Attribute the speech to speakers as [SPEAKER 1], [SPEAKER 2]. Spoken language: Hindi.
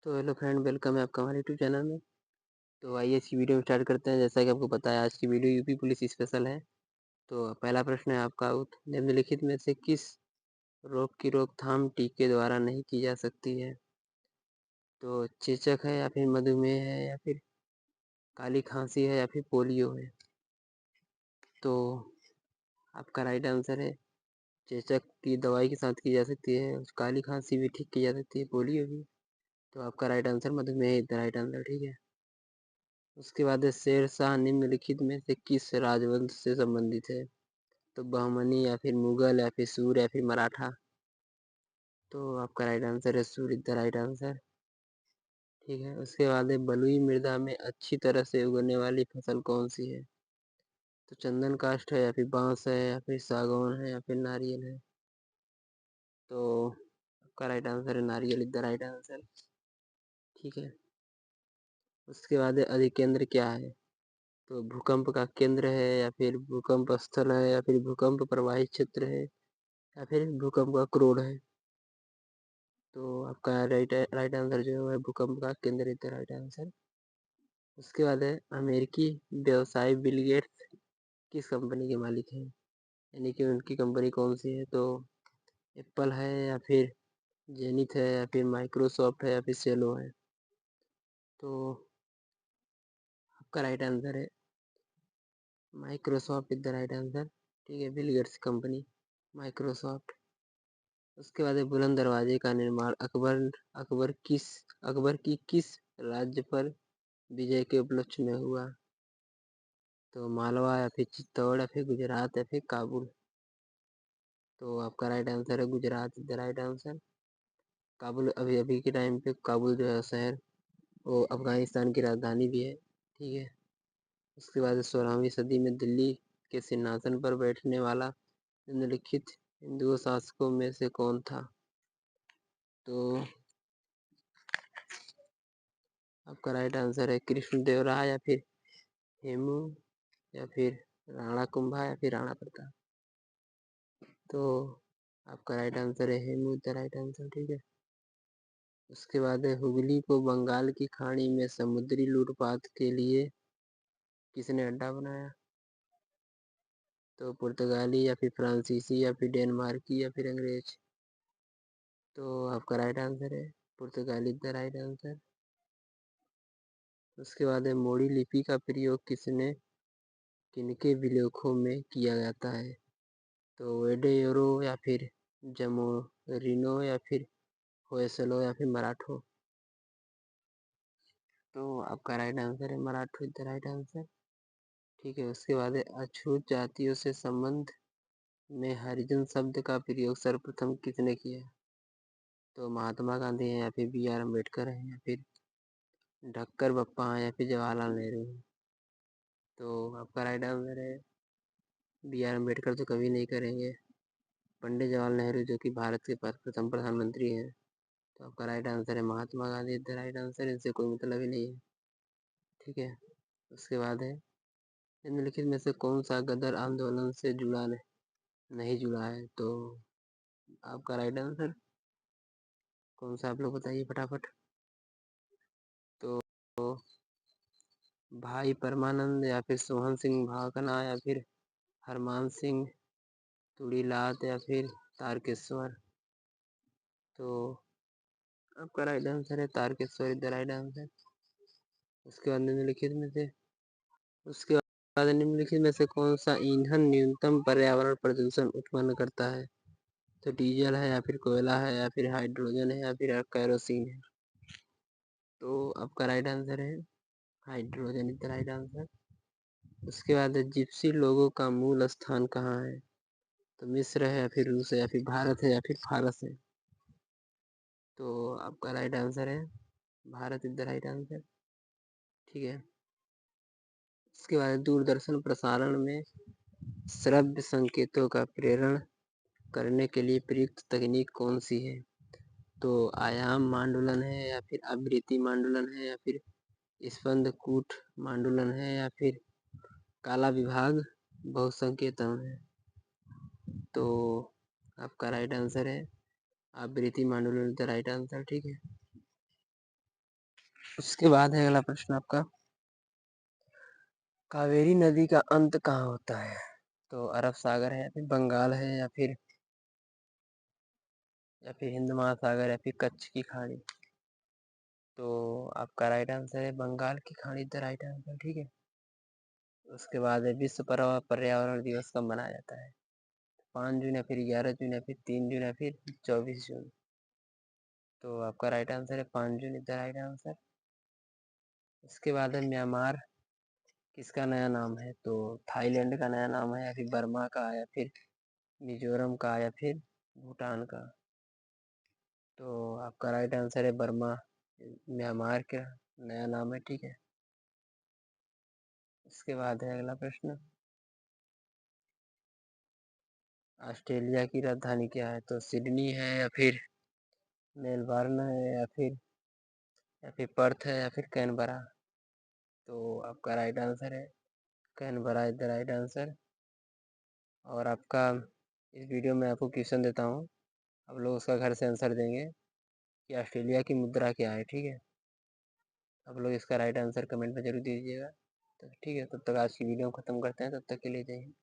[SPEAKER 1] तो हेलो फ्रेंड, वेलकम है आपका हमारे यूट्यूब चैनल में। तो आइए इस वीडियो में स्टार्ट करते हैं। जैसा कि आपको पता है, आज की वीडियो यूपी पुलिस स्पेशल है। तो पहला प्रश्न है आपका, निम्नलिखित में से किस रोग की रोकथाम टीके द्वारा नहीं की जा सकती है? तो चेचक है, या फिर मधुमेह है, या फिर काली खांसी है, या फिर पोलियो है? तो आपका राइट आंसर है चेचक की दवाई के साथ की जा सकती है, काली खांसी भी ठीक की जा सकती है, पोलियो भी। तो आपका राइट आंसर मधुमेह इज द राइट आंसर, ठीक है। उसके बाद है, शेरशाह निम्नलिखित में से किस राजवंश से संबंधित है? तो बहमनी, या फिर मुगल, या फिर सूर, या फिर मराठा? तो आपका राइट आंसर है सूर इज द राइट आंसर, ठीक है। उसके बाद है, बलुई मृदा में अच्छी तरह से उगने वाली फसल कौन सी है? तो चंदन काष्ठ है, या फिर बांस है, या फिर सागौन है, या फिर नारियल है? तो आपका राइट आंसर है नारियल इज द राइट आंसर, ठीक है। उसके बाद है, अधिकेंद्र क्या है? तो भूकंप का केंद्र है, या फिर भूकंप स्थल है, या फिर भूकंप प्रवाही क्षेत्र है, या फिर भूकंप का क्रोड है? तो आपका राइट आंसर जो है भूकंप का केंद्र इज द राइट आंसर। उसके बाद है, अमेरिकी व्यवसायी बिल गेट्स किस कंपनी के मालिक हैं? यानी कि उनकी कंपनी कौन सी है? तो एप्पल है, या फिर जेनिथ है, या फिर माइक्रोसॉफ्ट है, या फिर सेलो है? तो आपका राइट आंसर है Microsoft is the right answer, ठीक है। Bill Gates company Microsoft. उसके बाद है, बुलंद दरवाजे का निर्माण अकबर की किस राज्य पर विजय के उपलक्ष्य में हुआ? तो मालवा, या फिर चित्तौड़, या फिर गुजरात, या फिर काबुल? तो आपका राइट आंसर है Gujarat is the right answer. Kabul अभी अभी के टाइम पे काबुल जो है शहर, वो अफगानिस्तान की राजधानी भी है, ठीक है। उसके बाद 16वीं सदी में दिल्ली के सिंहासन पर बैठने वाला निम्नलिखित हिंदू शासकों में से कौन था? तो आपका राइट आंसर है कृष्णदेवराय, या फिर हेमू, या फिर राणा कुंभा, या फिर राणा प्रताप? तो आपका राइट आंसर है हेमू द राइट आंसर, ठीक है। उसके बाद है, हुगली को बंगाल की खाड़ी में समुद्री लूटपाट के लिए किसने अड्डा बनाया? तो पुर्तगाली, या फिर फ्रांसीसी, या फिर डेनमार्की, या फिर अंग्रेज? तो आपका राइट आंसर है पुर्तगाली द राइट आंसर। उसके बाद है, मोड़ी लिपि का प्रयोग किनके विलेखों में किया जाता है? तो वेडेयरो, या फिर जमोरिनो, या फिर होयसलो, या फिर मराठो? तो आपका राइट आंसर है मराठो इज द राइट आंसर, ठीक है। उसके बाद है, अछूत जातियों से संबंध में हरिजन शब्द का प्रयोग सर्वप्रथम किसने किया? तो महात्मा गांधी है, या फिर बी आर अम्बेडकर है, या फिर ढक्कर बप्पा है, या फिर जवाहरलाल नेहरू है? तो आपका राइट आंसर है बी आर अम्बेडकर तो कभी नहीं करेंगे, पंडित जवाहरलाल नेहरू जो कि भारत के प्रथम प्रधानमंत्री हैं। तो आपका राइट आंसर है Mahatma Gandhi the right answer, इनसे कोई मतलब ही नहीं है, ठीक है। उसके बाद है, निम्नलिखित में से कौन सा गदर आंदोलन से नहीं जुड़ा है? तो आपका राइट आंसर कौन सा, आप लोग बताइए फटाफट। तो भाई परमानंद, या फिर सोहन सिंह भाकना, या फिर हरमान सिंह तुड़ीलात, या फिर तारकेश्वर? तो आपका राइट आंसर है Tarakeshwar is the right answer. उसके बाद निम्नलिखित में से कौन सा ईंधन न्यूनतम पर्यावरण प्रदूषण उत्पन्न करता है? तो डीजल है, या फिर कोयला है, या फिर हाइड्रोजन है, या फिर कैरोसिन है? तो आपका राइट आंसर है hydrogen is the right answer. उसके बाद जिप्सी लोगों का मूल स्थान कहाँ है? तो मिस्र है, या फिर रूस है, या फिर भारत है, या फिर फारस है? तो आपका राइट आंसर है Bharat is the right answer, ठीक है। उसके बाद दूरदर्शन प्रसारण में श्रव्य संकेतों का प्रेरण करने के लिए प्रयुक्त तकनीक कौन सी है? तो आयाम मांडुलन है, या फिर आवृत्ति मांडुलन है, या फिर स्पंद कूट मांडुलन है, या फिर काला विभाग बहुसंकेतन है? तो आपका राइट आंसर है आवृत्ति मांडुलन द राइट आंसर, ठीक है। उसके बाद है अगला प्रश्न आपका, कावेरी नदी का अंत कहाँ होता है? तो अरब सागर है, या फिर बंगाल है, या फिर हिंद महासागर, या फिर कच्छ की खाड़ी। तो आपका राइट आंसर है बंगाल की खाड़ी द राइट आंसर, ठीक है। उसके बाद है विश्व पर्यावरण दिवस कब मनाया जाता है? 5 जून, या फिर 11 जून, या फिर 3 जून, या फिर 24 जून। तो आपका राइट आंसर है 5 June is the right answer. इसके बाद है म्यांमार किसका नया नाम है? तो थाईलैंड का नया नाम है, या फिर बर्मा का, या फिर मिजोरम का, या फिर भूटान का। तो आपका राइट आंसर है बर्मा, म्यांमार का नया नाम है, ठीक है। इसके बाद है अगला प्रश्न, ऑस्ट्रेलिया की राजधानी क्या है? तो सिडनी है, या फिर मेलबर्न है, या फिर पर्थ है, या फिर कैनबरा। तो आपका राइट आंसर है Canberra is the right answer. और आपका इस वीडियो में आपको क्वेश्चन देता हूँ, आप लोग उसका घर से आंसर देंगे कि ऑस्ट्रेलिया की मुद्रा क्या है, ठीक है। आप लोग इसका राइट आंसर कमेंट में जरूर दीजिएगा। तो ठीक है, तब तक आज की वीडियो खत्म करते हैं, तब तक के लिए जय हिंद।